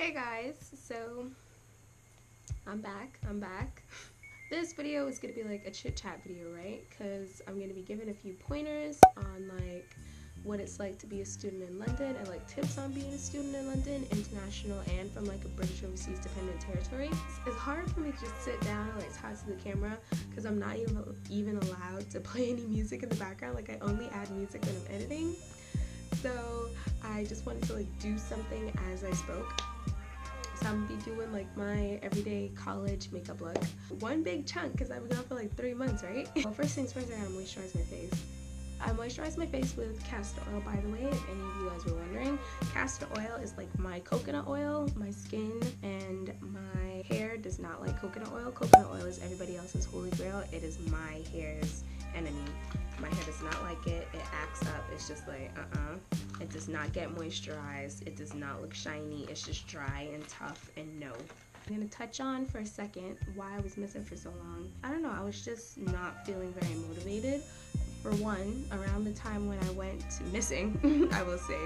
Hey guys, so I'm back. This video is gonna be like a chit chat video, right? Because I'm gonna be giving a few pointers on like what it's like to be a student in London and like tips on being a student in London, international and from like a British overseas dependent territory. It's hard for me to just sit down and like talk to the camera because I'm not even allowed to play any music in the background. Like I only add music when I'm editing. So I just wanted to like do something as I spoke. So I'm gonna be doing like my everyday college makeup look. One big chunk because I've been gone for like 3 months, right? Well, first things first, I gotta moisturize my face. I moisturize my face with castor oil, by the way, if any of you guys were wondering. Castor oil is like my coconut oil. My skin and my hair does not like coconut oil. Coconut oil is everybody else's holy grail. It is my hair's enemy. My hair does not like it. It acts up. It's just like, It does not get moisturized. It does not look shiny. It's just dry and tough and no. I'm gonna touch on for a second why I was missing for so long. I don't know, I was just not feeling very motivated. For one, around the time when I went missing, I will say,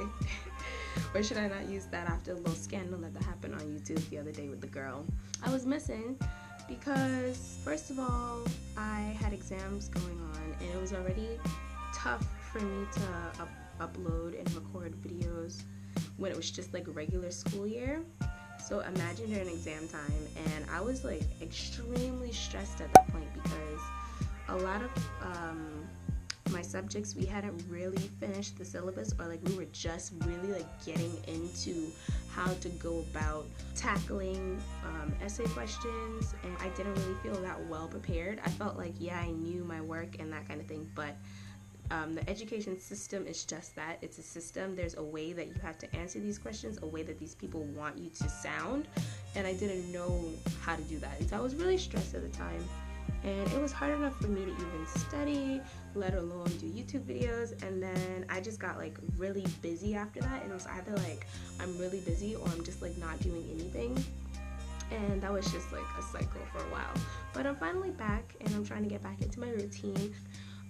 or should I not use that after a little scandal that happened on YouTube the other day with the girl? I was missing because, first of all, I had exams going on and it was already tough for me to upload and record videos when it was just like a regular school year. So imagine during exam time, and I was like extremely stressed at that point because a lot of my subjects, we hadn't really finished the syllabus, or like we were just really like getting into how to go about tackling essay questions, and I didn't really feel that well prepared. I felt like, yeah, I knew my work and that kind of thing, but the education system is just that. It's a system. There's a way that you have to answer these questions, a way that these people want you to sound, and I didn't know how to do that. And so I was really stressed at the time, and it was hard enough for me to even study, let alone do YouTube videos. And then I just got like really busy after that, and it was either like I'm really busy or I'm just like not doing anything. And that was just like a cycle for a while. But I'm finally back, and I'm trying to get back into my routine.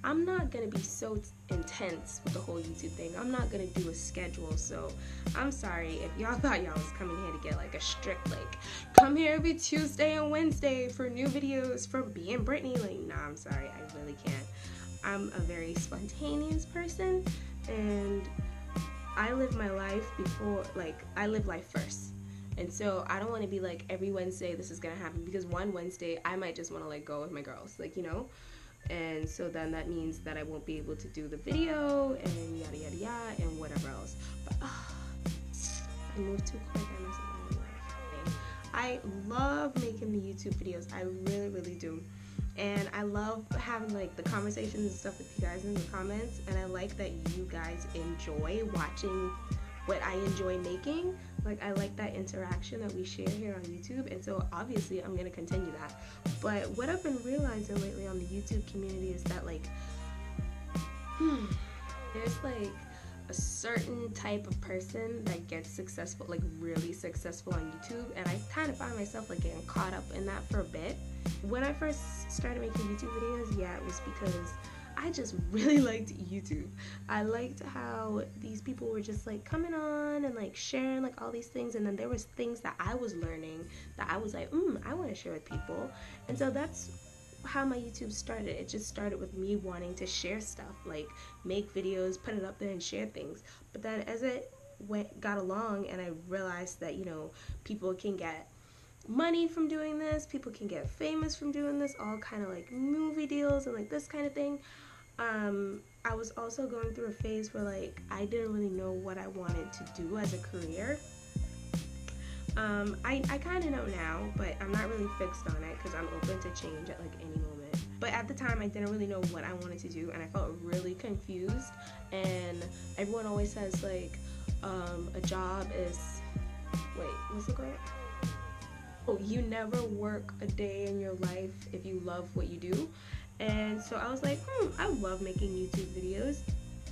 I'm not gonna be so intense with the whole YouTube thing. I'm not gonna do a schedule, so I'm sorry if y'all thought y'all was coming here to get like a strict like come here every Tuesday and Wednesday for new videos from being Brittany. Like, nah, I'm sorry, I really can't. I'm a very spontaneous person, and I live my life before, like, I live life first. And so I don't want to be like every Wednesday this is gonna happen, because one Wednesday I might just want to like go with my girls, like, you know. And so then that means that I won't be able to do the video and yada yada yada and whatever else. But I moved too quick. I messed up my life. I love making the YouTube videos. I really do. And I love having like the conversations and stuff with you guys in the comments. And I like that you guys enjoy watching what I enjoy making. Like, I like that interaction that we share here on YouTube, and so obviously I'm gonna continue that. But what I've been realizing lately on the YouTube community is that like there's like a certain type of person that gets successful, like really successful on YouTube, and I kind of find myself like getting caught up in that for a bit. When I first started making YouTube videos, yeah, it was because I just really liked YouTube. I liked how these people were just like coming on and like sharing like all these things, and then there was things that I was learning that I was like, I want to share with people. And so that's how my YouTube started. It just started with me wanting to share stuff, like make videos, put it up there and share things. But then as it got along, and I realized that, you know, people can get money from doing this, people can get famous from doing this, all kind of like movie deals and like this kind of thing. I was also going through a phase where like I didn't really know what I wanted to do as a career. I kind of know now, but I'm not really fixed on it because I'm open to change at like any moment. But at the time I didn't really know what I wanted to do, and I felt really confused. And everyone always says like a job is, wait, what's the quote? Oh, you never work a day in your life if you love what you do. And so I was like, I love making YouTube videos.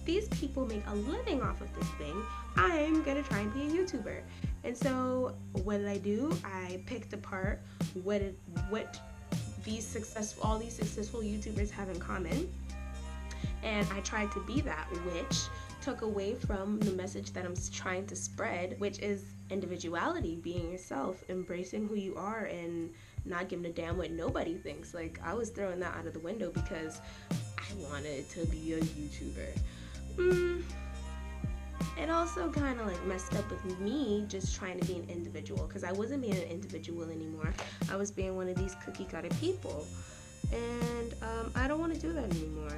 These people make a living off of this thing. I'm gonna try and be a YouTuber. And so what did I do? I picked apart what all these successful YouTubers have in common, and I tried to be that, which took away from the message that I'm trying to spread, which is individuality, being yourself, embracing who you are, and not giving a damn what nobody thinks. Like, I was throwing that out of the window because I wanted to be a YouTuber. It also kind of like messed up with me just trying to be an individual, because I wasn't being an individual anymore. I was being one of these cookie cutter people, and I don't want to do that anymore.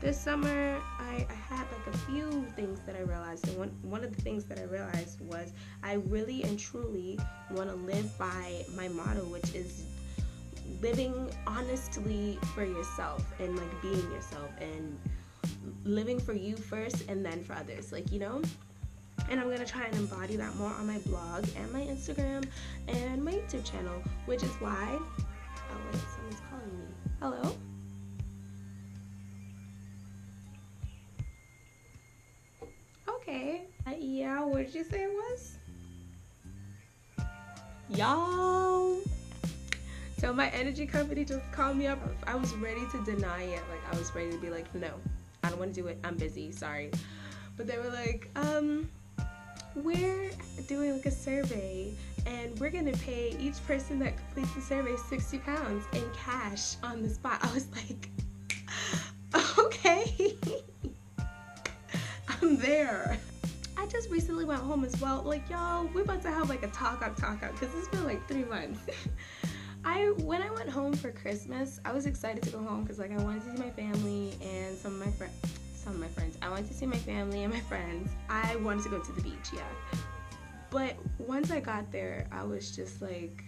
This summer, I had like a few things that I realized, and one of the things that I realized was I really and truly want to live by my motto, which is living honestly for yourself, and like being yourself, and living for you first and then for others, like, you know. And I'm gonna try and embody that more on my blog and my Instagram and my YouTube channel, which is why, oh wait, someone's calling me. Hello? Okay. Yeah, what did you say it was? Y'all. So my energy company just called me up. I was ready to deny it. Like, I was ready to be like, no, I don't want to do it. I'm busy. Sorry. But they were like, we're doing like a survey, and we're gonna pay each person that completes the survey £60 in cash on the spot. I was like, okay. I'm there. I just recently went home as well. Like, y'all, we're about to have like a talk out because it's been like 3 months. When I went home for Christmas, I was excited to go home because like I wanted to see my family and some of my friends. I wanted to see my family and my friends. I wanted to go to the beach, yeah. But once I got there, I was just like,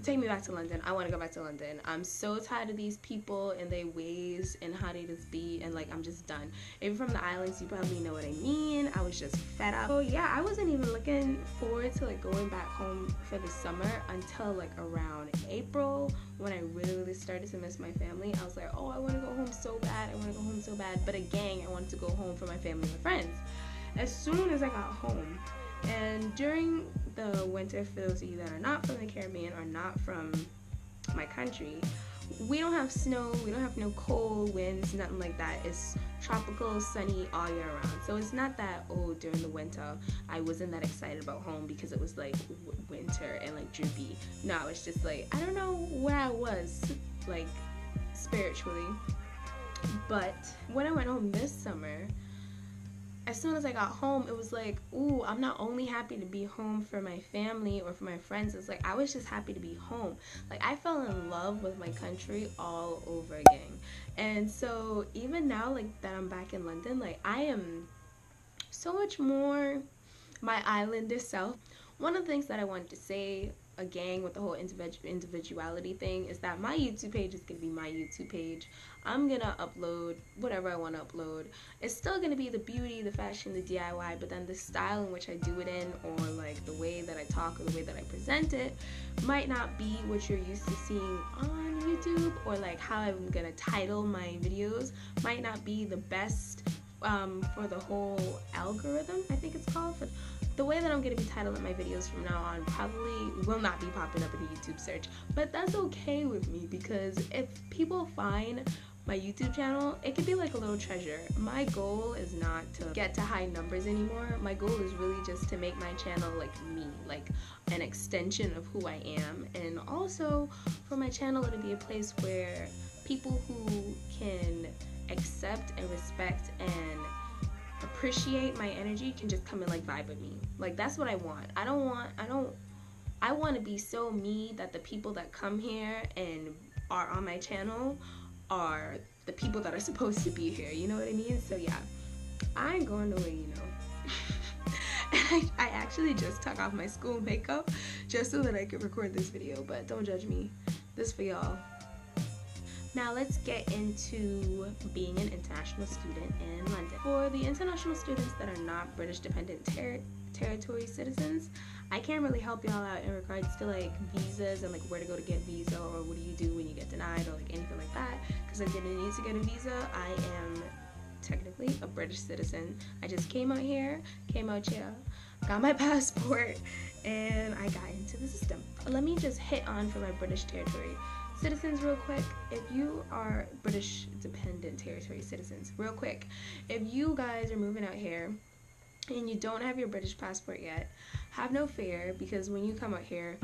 take me back to London. I want to go back to London. I'm so tired of these people and their ways and how they just be, and like, I'm just done. If you're from the islands, you probably know what I mean. I was just fed up. So yeah, I wasn't even looking forward to like going back home for the summer until like around April, when I really started to miss my family. I was like, oh, I want to go home so bad. I want to go home so bad. But again, I wanted to go home for my family and my friends. As soon as I got home, and during the winter, for those of you that are not from the Caribbean or not from my country, we don't have snow, we don't have no cold winds, nothing like that. It's tropical, sunny all year round. So it's not that, oh, during the winter I wasn't that excited about home because it was like winter and like droopy. No, it's just like, I don't know where I was like spiritually. But when I went home this summer, as soon as I got home, it was like, ooh, I'm not only happy to be home for my family or for my friends. It's like, I was just happy to be home. Like, I fell in love with my country all over again. And so even now, like, that I'm back in London, like, I am so much more my islander self. One of the things that I wanted to say, again, with the whole individuality thing, is that my YouTube page is going to be my YouTube page. I'm going to upload whatever I want to upload. It's still going to be the beauty, the fashion, the DIY, but then the style in which I do it in, or like the way that I talk or the way that I present it, might not be what you're used to seeing on YouTube, or like how I'm going to title my videos might not be the best for the whole algorithm, I think it's called. For the way that I'm going to be titling my videos from now on probably will not be popping up in the YouTube search, but that's okay with me, because if people find my YouTube channel, it could be like a little treasure. My goal is not to get to high numbers anymore. My goal is really just to make my channel like me, like an extension of who I am, and also for my channel to be a place where people who can accept and respect and appreciate my energy can just come and like vibe with me. Like, that's what I want. I want to be so me that the people that come here and are on my channel are the people that are supposed to be here, you know what I mean? So yeah, I ain't going nowhere, you know. And I actually just took off my school makeup just so that I could record this video, but don't judge me. This for y'all. Now let's get into being an international student in London. For the international students that are not British dependent territory citizens, I can't really help y'all out in regards to like visas and like where to go to get a visa, or what do you do when you get denied, or like anything like that, because I didn't need to get a visa. I am technically a British citizen. I just came out here, got my passport, and I got into the system. Let me just hit on for my British territory. citizens, real quick, if you are British dependent territory citizens, real quick, if you guys are moving out here and you don't have your British passport yet, have no fear, because when you come out here,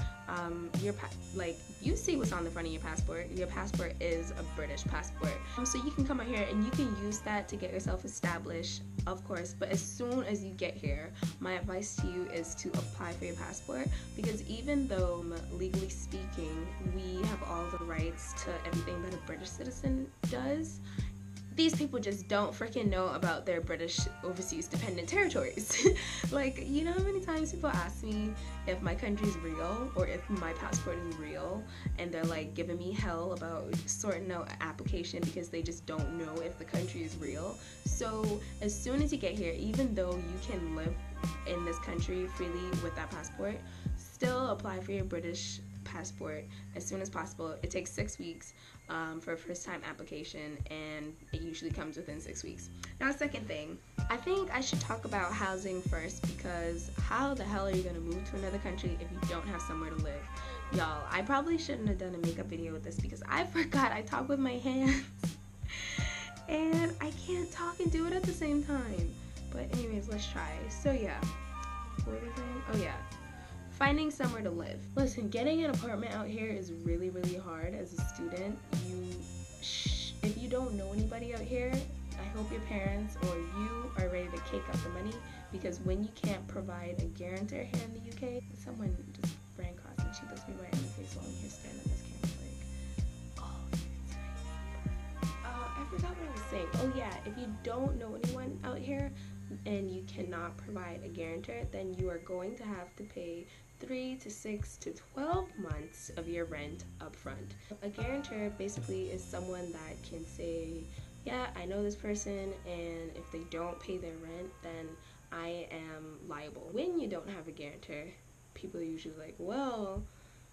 like, you see what's on the front of your passport. Your passport is a British passport. So you can come out here and you can use that to get yourself established, of course. But as soon as you get here, my advice to you is to apply for your passport, because even though legally speaking we have all the rights to everything that a British citizen does, these people just don't freaking know about their British overseas dependent territories. Like, you know how many times people ask me if my country's real or if my passport is real, and they're like giving me hell about sorting out an application because they just don't know if the country is real. So as soon as you get here, even though you can live in this country freely with that passport, still apply for your British passport as soon as possible. It takes 6 weeks for a first time application, and it usually comes within 6 weeks. Now, second thing, I think I should talk about housing first, because how the hell are you gonna move to another country if you don't have somewhere to live? Y'all, I probably shouldn't have done a makeup video with this, because I forgot I talk with my hands and I can't talk and do it at the same time. But anyways, let's try. So yeah, what were we saying? Oh yeah, finding somewhere to live. Listen, getting an apartment out here is really, really hard as a student. If you don't know anybody out here, I hope your parents or you are ready to cake up the money, because when you can't provide a guarantor here in the UK, someone just ran across and she looks me right in the face while I'm here staring at this camera like, oh, it's my neighbor. I forgot what I was saying. Oh yeah, if you don't know anyone out here and you cannot provide a guarantor, then you are going to have to pay 3 to 6 to 12 months of your rent up front. A guarantor basically is someone that can say, yeah, I know this person, and if they don't pay their rent, then I am liable. When you don't have a guarantor, people are usually like, well,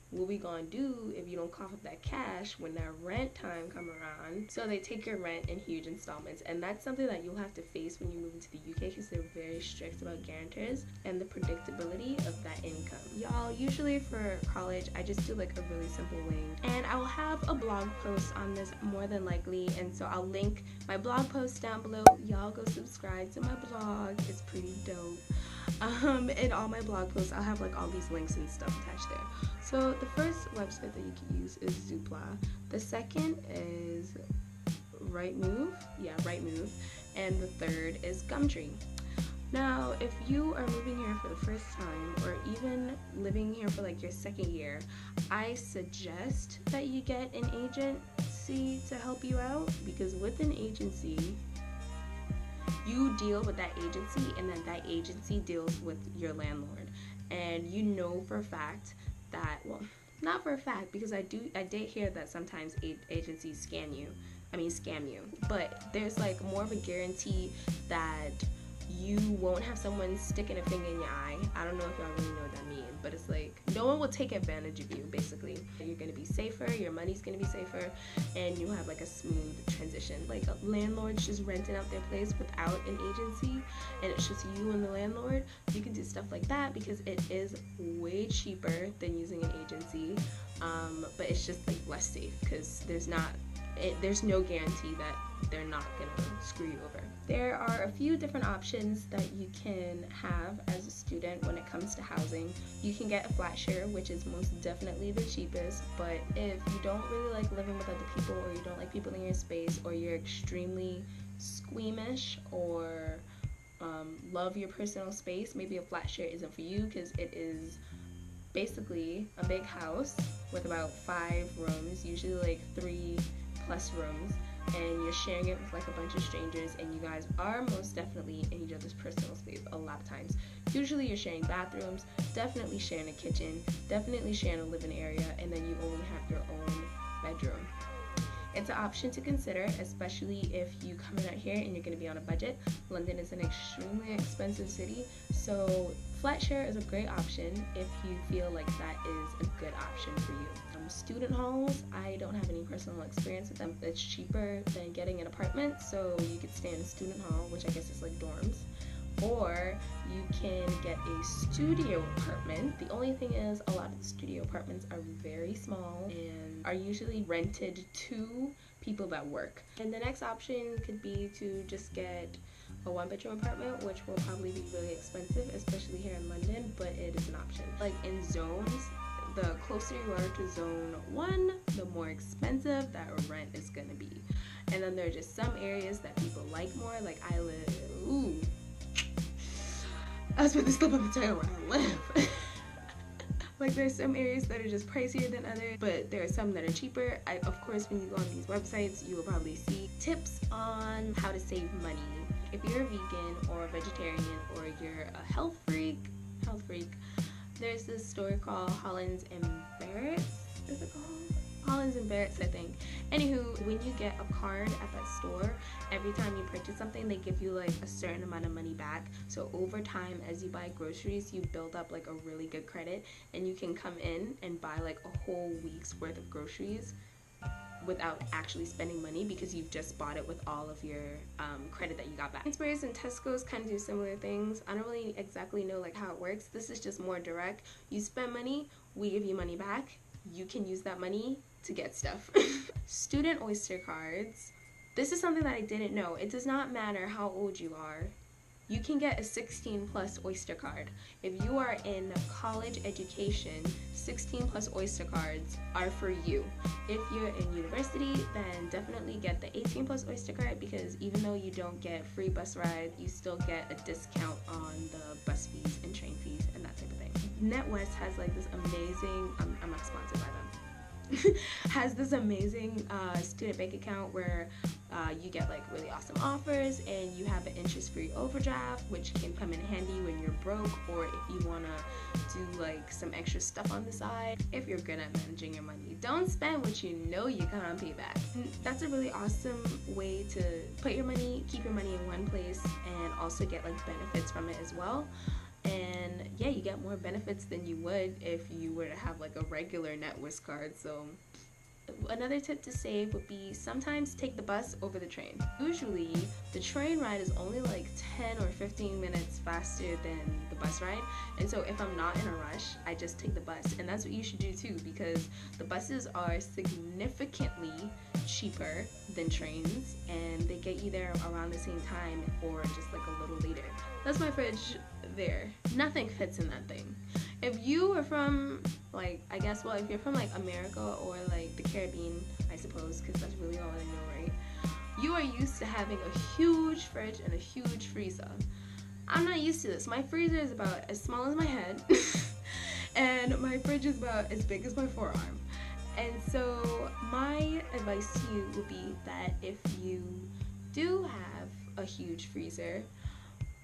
what we gonna do if you don't cough up that cash when that rent time come around? So they take your rent in huge installments, and that's something that you'll have to face when you move into the UK, because they're very strict about guarantors and the predictability of that income. Y'all, usually for college, I just do like a really simple wing, and I will have a blog post on this more than likely, and so I'll link my blog post down below. Y'all go subscribe to my blog, it's pretty dope. In all my blog posts, I'll have like all these links and stuff attached there. So the first website that you can use is Zoopla. The second is Rightmove, and the third is Gumtree. Now, if you are moving here for the first time, or even living here for like your second year, I suggest that you get an agency to help you out, because with an agency, you deal with that agency, and then that agency deals with your landlord. And you know for a fact that, well, not for a fact, because I did hear that sometimes agencies scam you, but there's like more of a guarantee that you won't have someone sticking a finger in your eye. I don't know if y'all really know what that means, but it's like no one will take advantage of you, basically. You're gonna be safer, your money's gonna be safer, and you have like a smooth transition. Like landlords just renting out their place without an agency, and it's just you and the landlord. You can do stuff like that because it is way cheaper than using an agency, but it's just like less safe, because there's no guarantee that they're not gonna screw you over. There are a few different options that you can have as a student when it comes to housing. You can get a flat share, which is most definitely the cheapest, but if you don't really like living with other people, or you don't like people in your space, or you're extremely squeamish, or love your personal space, maybe a flat share isn't for you, because it is basically a big house with about 5 rooms, usually like 3+ rooms, and you're sharing it with like a bunch of strangers, and you guys are most definitely in each other's personal space a lot of times. Usually you're sharing bathrooms, definitely sharing a kitchen, definitely sharing a living area, and then you only have your own bedroom. It's an option to consider, especially if you come out here and you're going to be on a budget. London is an extremely expensive city, so flat share is a great option if you feel like that is a good option for you. Student halls, I don't have any personal experience with them. It's cheaper than getting an apartment, so you could stay in a student hall, which I guess is like dorms, or you can get a studio apartment. The only thing is, a lot of the studio apartments are very small and are usually rented to people that work. And the next option could be to just get a 1-bedroom apartment, which will probably be really expensive, especially here in London, but it is an option. Like in zones, the closer you are to zone 1, the more expensive that rent is gonna be. And then there are just some areas that people like more, like I was about to slip up and tell you where I live. Like there's some areas that are just pricier than others, but there are some that are cheaper. Of course, when you go on these websites, you will probably see tips on how to save money. If you're a vegan or a vegetarian or you're a health freak, there's this store called Hollands and Barrett's. Is it called? Hollands and Barrett's, I think. Anywho, when you get a card at that store, every time you purchase something, they give you like a certain amount of money back. So over time, as you buy groceries, you build up like a really good credit, and you can come in and buy like a whole week's worth of groceries without actually spending money, because you've just bought it with all of your credit that you got back. Sainsbury's and Tesco's kind of do similar things. I don't really exactly know like how it works. This is just more direct. You spend money, we give you money back. You can use that money to get stuff. Student Oyster cards. This is something that I didn't know. It does not matter how old you are. You can get a 16+ Oyster card. If you are in college education, 16+ Oyster cards are for you. If you're in university, then definitely get the 18+ Oyster card, because even though you don't get free bus rides, you still get a discount on the bus fees and train fees and that type of thing. NetWest has like this amazing, I'm not sponsored by them, has this amazing student bank account where you get like really awesome offers, and you have an interest-free overdraft, which can come in handy when you're broke, or if you want to do like some extra stuff on the side. If you're good at managing your money, don't spend what you know you can't pay back. That's a really awesome way to put your money, keep your money in one place, and also get like benefits from it as well. And yeah, you get more benefits than you would if you were to have like a regular NetWest card. So another tip to save would be sometimes take the bus over the train. Usually the train ride is only like 10 or 15 minutes faster than the bus ride, and so if I'm not in a rush, I just take the bus. And that's what you should do too, because the buses are significantly cheaper than trains, and they get you there around the same time or just like a little later. That's my fridge there. Nothing fits in that thing. If you are from like, I guess, well, if you're from like America or like the Caribbean, I suppose, because that's really all I know, right? You are used to having a huge fridge and a huge freezer. I'm not used to this. My freezer is about as small as my head and my fridge is about as big as my forearm. And so my advice to you would be that if you do have a huge freezer,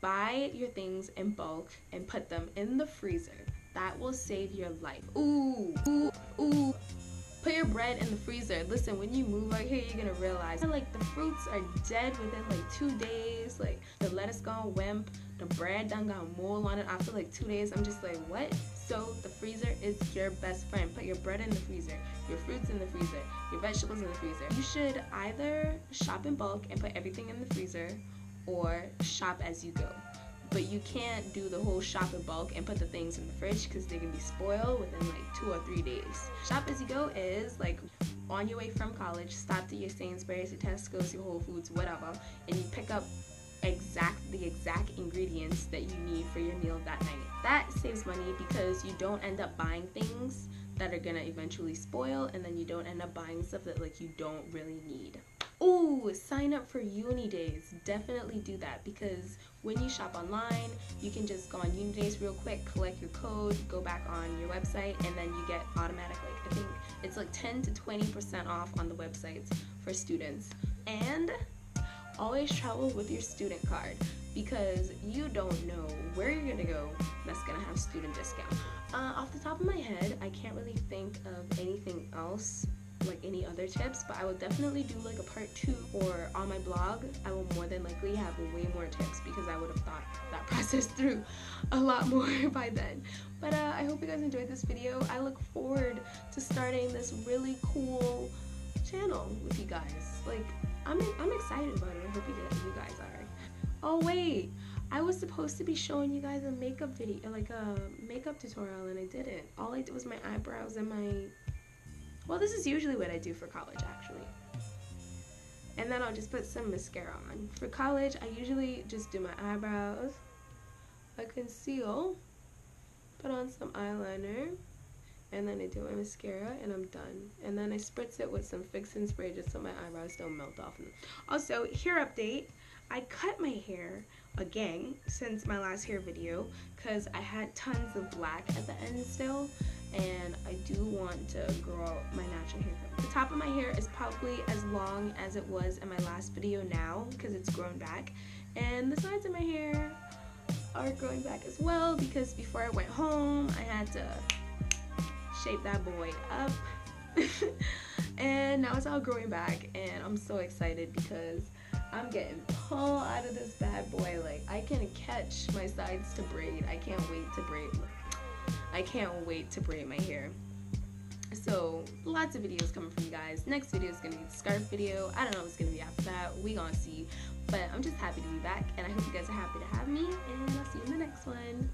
buy your things in bulk and put them in the freezer. That will save your life. Ooh. Put your bread in the freezer. Listen, when you move out here, you're gonna realize like the fruits are dead within like 2 days. Like the lettuce gone wimp, the bread done got mold on it after like 2 days. I'm just like, what? So the freezer is your best friend. Put your bread in the freezer, your fruits in the freezer, your vegetables in the freezer. You should either shop in bulk and put everything in the freezer, or shop as you go. But you can't do the whole shop in bulk and put the things in the fridge, because they can be spoiled within like 2 or 3 days. Shop as you go is like on your way from college, stop to your Sainsbury's, your Tesco's, your Whole Foods, whatever, and you pick up the exact ingredients that you need for your meal that night. That saves money because you don't end up buying things that are gonna eventually spoil, and then you don't end up buying stuff that like you don't really need. Ooh, sign up for uni days. Definitely do that, because when you shop online, you can just go on uni days real quick, collect your code, go back on your website, and then you get automatic, like I think it's like 10 to 20% off on the websites for students. And always travel with your student card, because you don't know where you're gonna go that's gonna have student discount. Off the top of my head, I can't really think of anything else, like any other tips, but I will definitely do like a part 2, or on my blog I will more than likely have way more tips, because I would have thought that process through a lot more by then. But I hope you guys enjoyed this video. I look forward to starting this really cool channel with you guys. Like I'm excited about it. I hope you guys are. Oh wait, I was supposed to be showing you guys a makeup video, like a makeup tutorial, and I didn't. All I did was my eyebrows and my, well, this is usually what I do for college, actually. And then I'll just put some mascara on. For college, I usually just do my eyebrows. I conceal, put on some eyeliner, and then I do my mascara, and I'm done. And then I spritz it with some fixing spray just so my eyebrows don't melt off. Also, hair update. I cut my hair again since my last hair video because I had tons of black at the end still, and I do want to grow out my natural hair. The top of my hair is probably as long as it was in my last video now because it's grown back, and the sides of my hair are growing back as well because before I went home I had to shape that boy up and now it's all growing back, and I'm so excited because I'm getting pull out of this bad boy. Like, I can catch my sides to braid. I can't wait to braid my hair. So lots of videos coming from you guys. Next video is gonna be the scarf video. I don't know what's gonna be after that. We gonna see. But I'm just happy to be back, and I hope you guys are happy to have me, and I'll see you in the next one.